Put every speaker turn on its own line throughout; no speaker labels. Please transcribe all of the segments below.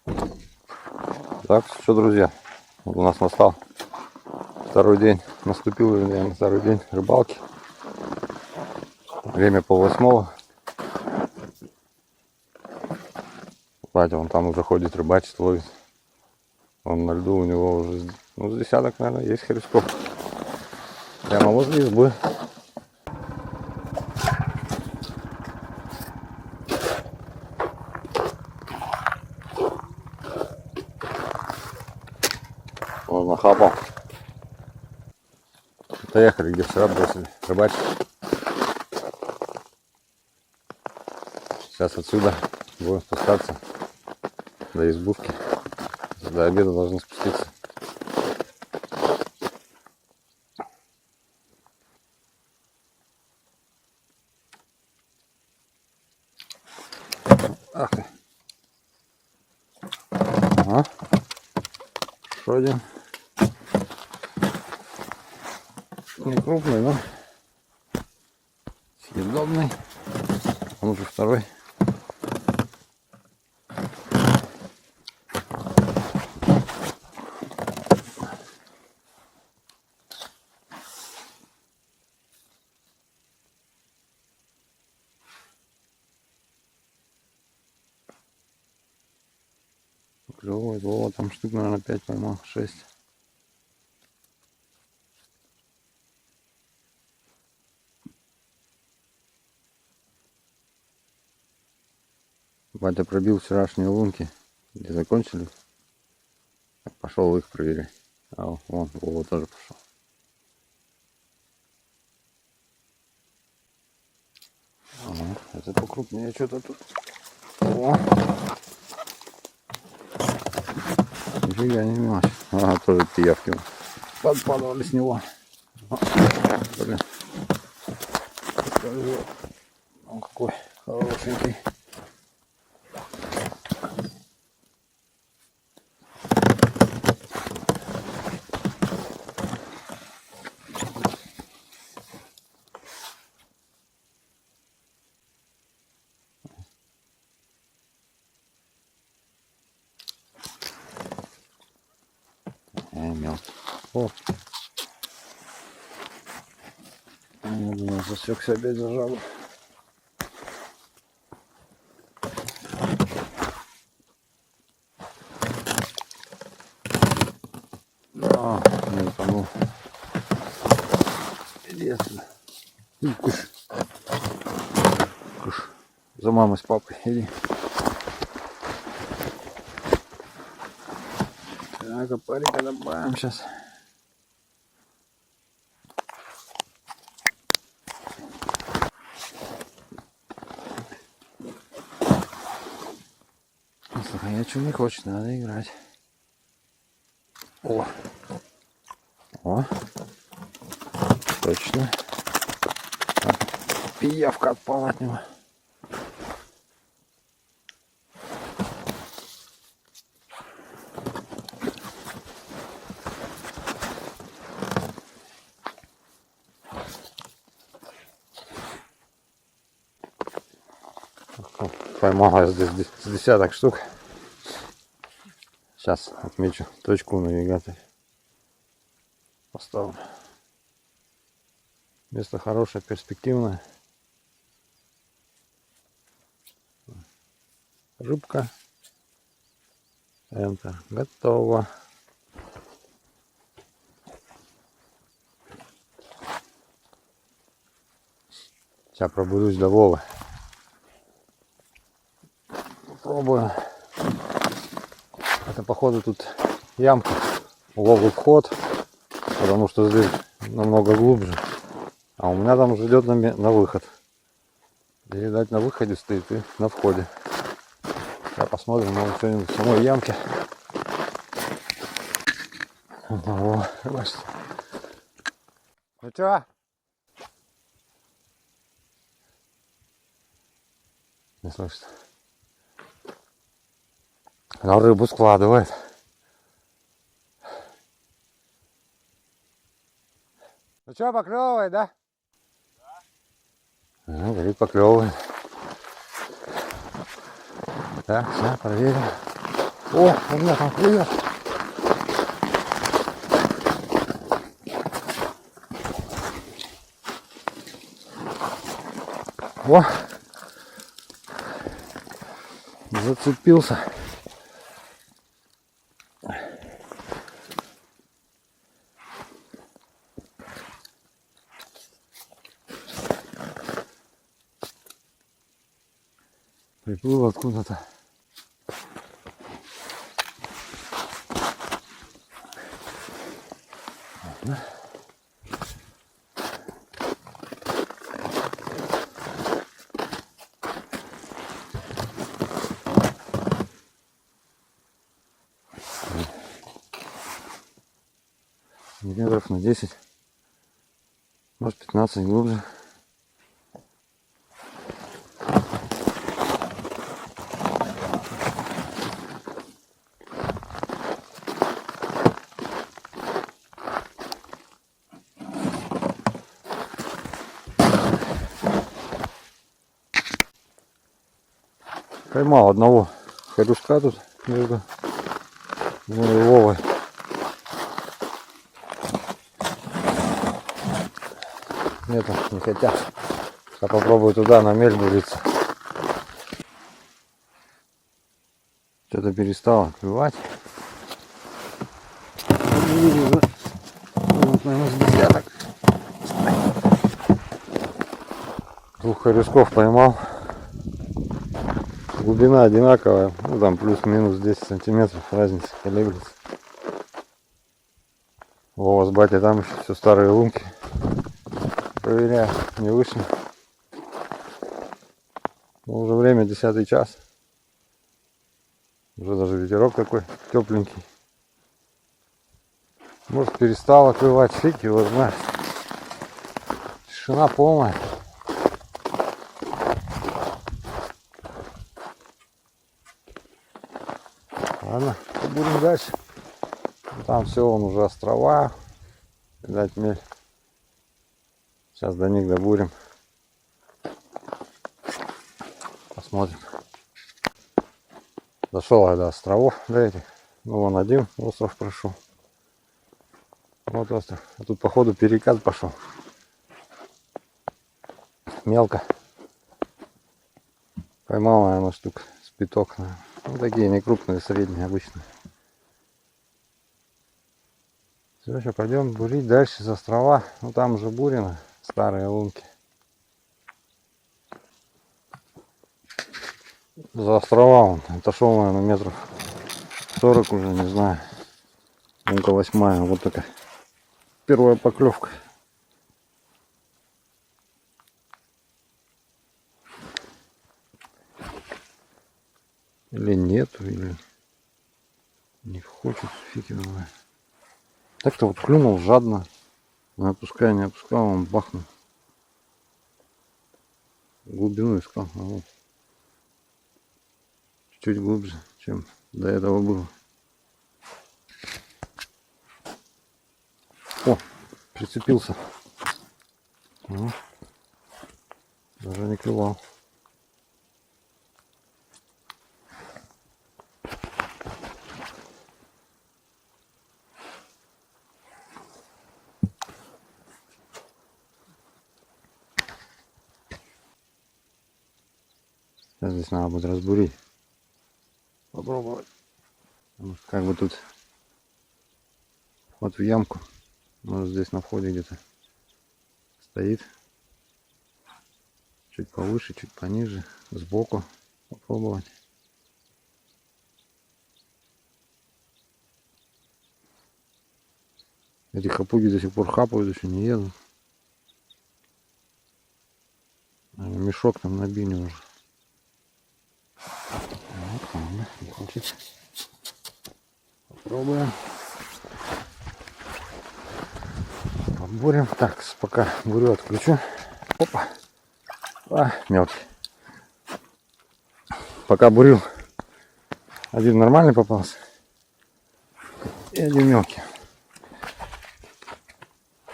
Так, что, друзья, вот у нас настал второй день, наступил, наверное, второй день рыбалки. Время 7:30. Батя, он там уже ходит, рыбачит, ловит. Он на льду, у него уже, с десяток, наверное, есть хребтков. Прямо возле избы. Он нахапал. Доехали, где вчера бросили рыбачить. Сейчас отсюда будем спускаться до избушки. До обеда должны спуститься. Ах ты. Ага. Еще один. Не крупный, но съедобный. Он уже второй. Клевый, Вова, там штук, наверное, 5 поймал, 6. Батя пробил вчерашние лунки, где закончили. Пошел их проверять. А вон, Вова тоже пошел. Ага, это покрупнее что-то тут. О! Нифига не мелочь. Ага, тоже пиявки подпадали с него. Блин. Он какой хорошенький. Мелкий. О! Я думаю, засекся опять за жабу. Да, не утонул. Иди отсюда. Иди, куш. Куш. За мамой с папой. Иди. Так, опарика добавим сейчас. Слушай, я что не хочет, надо играть. О! О! Точно. Пиявка отпала от него. Поймала здесь с десяток штук. Сейчас отмечу точку в навигаторе. Поставлю. Место хорошее, перспективное. Рыбка. Enter. Готово. Сейчас пробудусь до Вовы. Попробую. Это походу тут ямка. У Вовы вход. Потому что здесь намного глубже. А у меня там уже идет на выход. И, видать, на выходе стоит и на входе. Сейчас посмотрим, может, что-нибудь в самой ямке. О, бачите. Ну чё? Не слышит. Она рыбу складывает. Ну что, поклевывает, да? Да. Ну, говорит, поклевывает. Так, сейчас проверим. О, у меня там клюет. О, зацепился. Приплыл откуда-то. Метров на 10, может 15 глубже. Поймал одного хорюшка тут между мной и Вовой. Нет, не хотят. Я попробую туда на мель буриться. Что-то перестало клевать. Вот, наверное, с десяток. Двух хорюшков поймал. Глубина одинаковая. Ну там плюс-минус 10 сантиметров разница колеблется. Вова с батей там еще все старые лунки. Проверяю, не вышли. Но уже время 10 час. Уже даже ветерок такой тепленький. Может перестало клевать, фиг его знает. Тишина полная. Ладно, будем дальше. Там все, вон уже острова. Видать, мель. Сейчас до них добурим. Посмотрим. Дошел я до островов, до этих. Ну, вон один остров прошел. Вот остров. А тут, походу, перекат пошел. Мелко. Поймал, наверное, штук с пяток. Ну, такие не крупные, средние, обычные. Все, еще пойдем бурить дальше с острова. Ну, там уже бурено. Старые лунки. За острова он отошел, наверное, метров 40 уже, не знаю. Лунка 8. Вот такая первая поклевка. Или нету, или не хочет, фиг его знает. Так-то вот клюнул жадно. Не опуская, не опускал, он бахнул. Глубину искал. А вот. Чуть глубже, чем до этого было. О, прицепился. Ну, даже не клевал. Сейчас здесь надо будет разбурить. Попробовать. Как бы тут вход в ямку. Может, здесь на входе где-то стоит. Чуть повыше, чуть пониже. Сбоку попробовать. Эти хапуги до сих пор хапают, еще не едут. Мешок там набили уже. Вот, ладно, не хочет. Попробуем. Побурим. Так, пока бурю отключу. Опа. А, мелкий. Пока бурил, один нормальный попался. И один мелкий.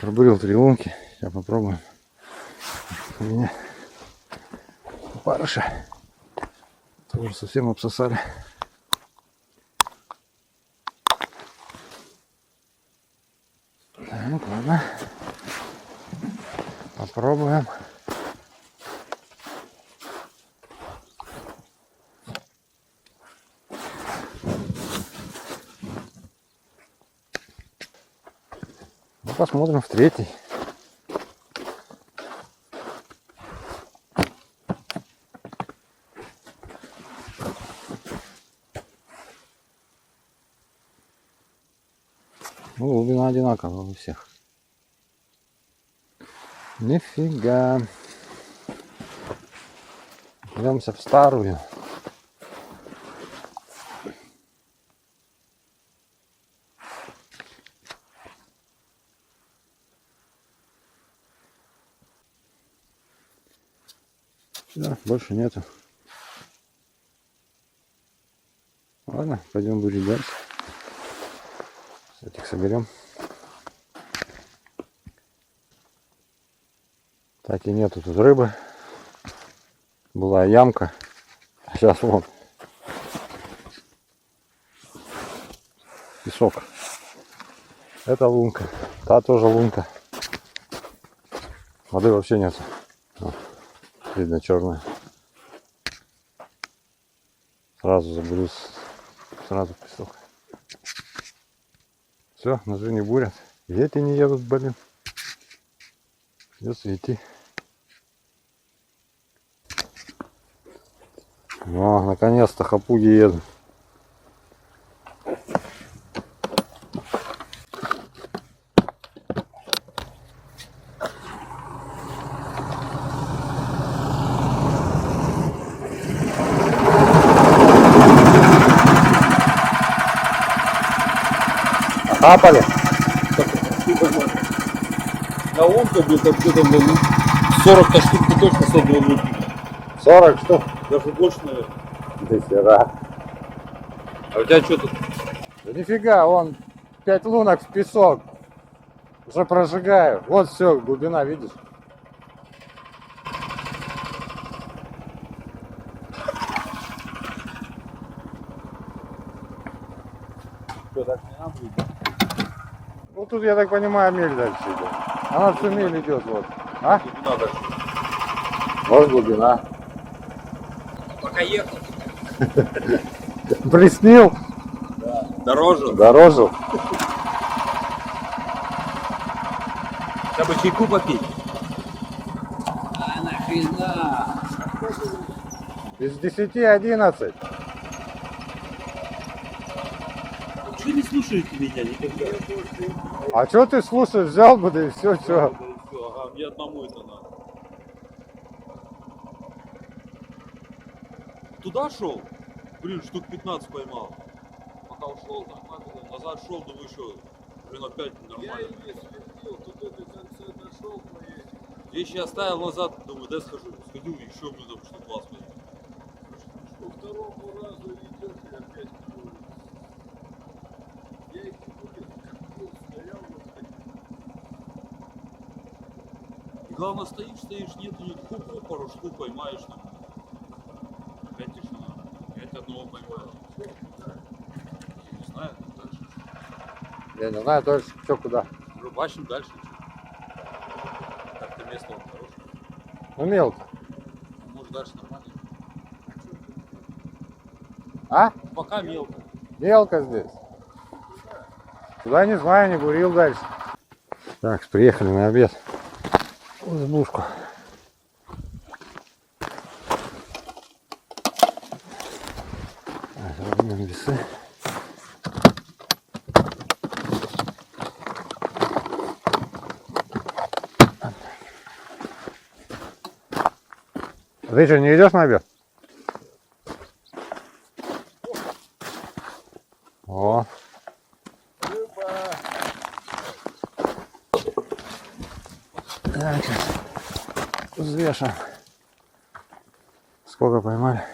Пробурил 3 лунки. Сейчас попробуем. У меня парыша тоже совсем обсосали. Так, ладно. Попробуем. Ну, посмотрим в третий. Ну, глубина одинаковая у всех. Нифига. Идемся в старую. Да, больше нету. Ладно, пойдем будем дальше. Этих соберем. Так и нету тут рыбы. Была ямка. А сейчас вон. Песок. Это лунка. Та тоже лунка. Воды вообще нет. О, видно черная. Сразу загруз. Сразу песок. Все, ножи не бурят. Дети не едут, блин. Придется идти. О, наконец-то хапуги едут. Хапали?
На лунка где-то 40 штук ты точно собрал лунки.
40 штук?
Даже больше, наверное.
Да хера.
А у тебя что тут?
Да нифига, вон 5 лунок в песок. Уже прожигаю. Вот все, глубина, видишь?
Что, так не надо будет?
Ну тут, я так понимаю, мель дальше идет. Она всю мель идет, вот. А?
Глубина дальше.
Вот глубина.
Пока ехал.
Приснил?
Да. Дороже.
Дорожил.
Хотя бы чайку попить. А нахрена?
Из 10 11.
Что не слушаете меня никогда?
А что ты слушаешь? Взял бы, да и все, что.
Ага, мне одному это надо. Туда шел? Блин, штук 15 поймал. Пока ушел, нормально. Назад шел, думаю, еще. Блин, опять нормально. Я и следил, тут это конце нашел мои. Вещи оставил назад, думаю, да схожу. Сходил, еще, блин, там штук 20 поймал. По второму разу идешь и опять клюет. Я их не буду, стоял вот так. И главное, стоишь, нету, хоп-хоп, пару штук поймаешь там. Опять тишина. Опять одного поймаю. Не знаю, дальше.
Я не знаю, тоже что куда.
Рыбачим дальше. Как-то место вот хорошее.
Ну мелко.
Может дальше нормально.
А?
Пока мелко.
Мелко здесь. Туда не знаю, не бурил дальше. Так, приехали на обед. В избушку. Возьмем весы. Ты что, не идешь на обед? О. Так, взвешиваем. Сколько поймали?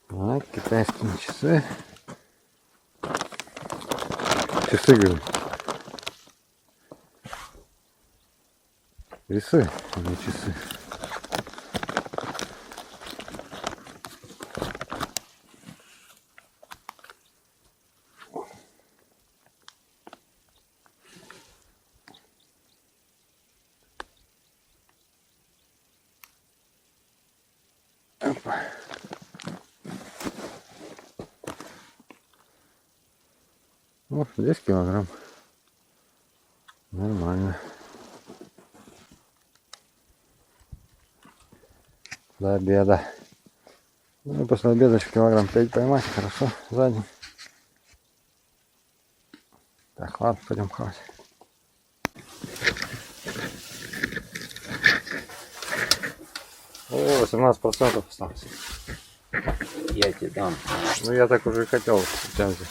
Так, китайские часы. Часы, говорю. Весы, а не часы. Опа. Ну, 10 килограмм. Нормально. До обеда. Ну, после обеда еще килограмм 5 поймать, хорошо, за день. Так, ладно, пойдем хавать. О, 18% осталось.
Я тебе дам.
Ну, я так уже и хотел. Прям здесь.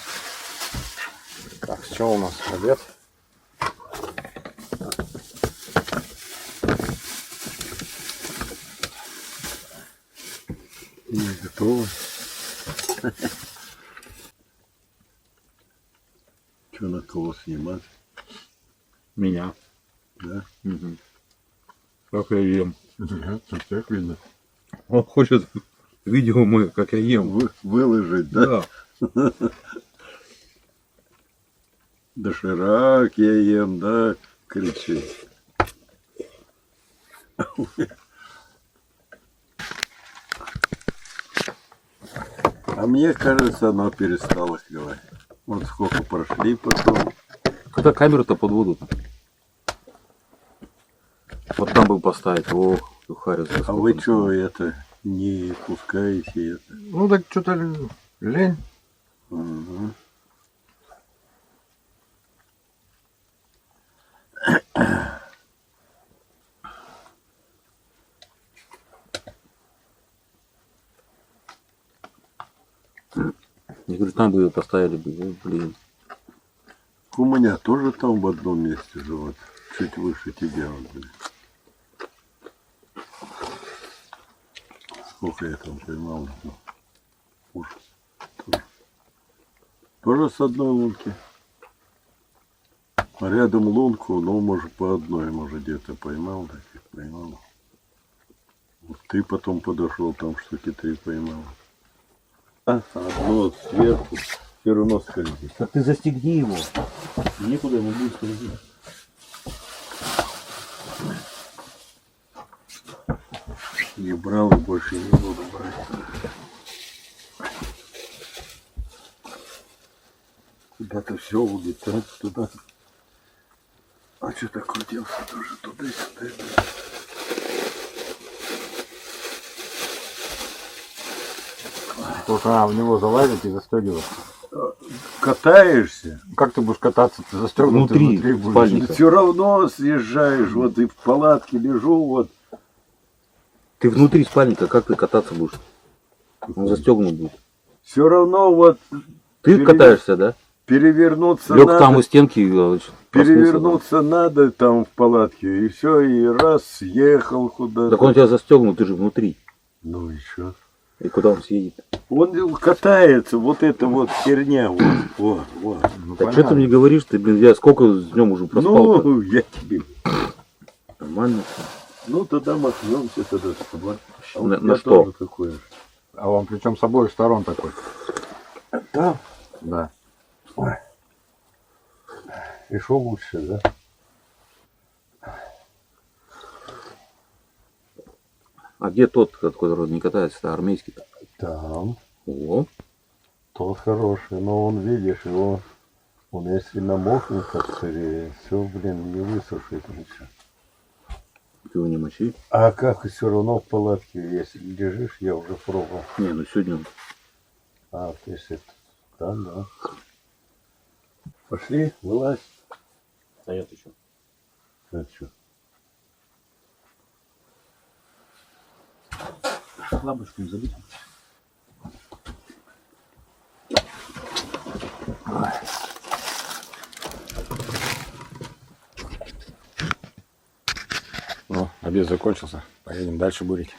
Так, что у нас? Обед.
Не готово. Что на кого снимать?
Меня.
Да?
Угу. Как я ем.
Да, так видно.
Он хочет видео мы, как я ем.
Выложить, да?
Да.
Доширак я ем, да? Кричит. А мне кажется, она перестала клевать. Вот сколько прошли потом.
Когда камеру-то под воду? Вот там бы поставить. Ох, Харис.
А вы что, это, не пускаете это?
Ну, так что-то лень.
Ага.
Я говорю, там бы ее поставили бы. Ну, блин.
У меня тоже там в одном месте живут. Чуть выше тебя. Вот, блин. Сколько я там поймал? Ну, ужас. Тоже с одной лунки. А рядом лунку, ну, может, по одной, может, где-то поймал, так и поймал. Вот ты потом подошел, там штуки 3 поймал. А, одно сверху, все равно скользит.
Так ты застегни его. Некуда ему будет скользить.
Не брал и больше не буду брать. Куда-то все улетает туда. А что так крутился тоже туда-сюда?
Только в него залазить и застегивать.
Катаешься,
Как ты будешь кататься? Ты застегнутый
Внутри
будешь.
спальника.
все равно съезжаешь, вот и в палатке лежу, вот.
Ты внутри спальника, как ты кататься будешь? Он застегнут будет.
Все равно вот
Ты катаешься, да?
перевернуться
Лег
надо.
там у стенки, проснулся
Перевернуться надо там в палатке, и все, и раз съехал
там.
куда-то.
Так он у тебя застегнут, ты же внутри.
Ну и что?
И куда он съедет?
Он катается, вот эта вот херня, вот.
Ну,
Так что ты мне говоришь? Ты, блин, я сколько днем уже проспал?
Ну, я тебе.
Нормально.
Ну, тогда махнемся тогда с тобой. А
На-
у тебя
на что?
тоже такое же.
А он причем с обоих сторон такой.
Да.
Да.
И что лучше, да?
А где тот, который не катается, армейский-то?
Там.
О,
Тот хороший, но он, видишь, его, он если намокнет, как скорее, все, блин, не высушит ничего.
ты его не мочи.
А как все равно в палатке, если лежишь, я уже пробовал.
Не, ну сегодня он.
А, то есть это, да. Пошли, вылазь.
А нет еще.
А что?
Лампочку не забыть.
Ну, обед закончился. Поедем дальше бурить.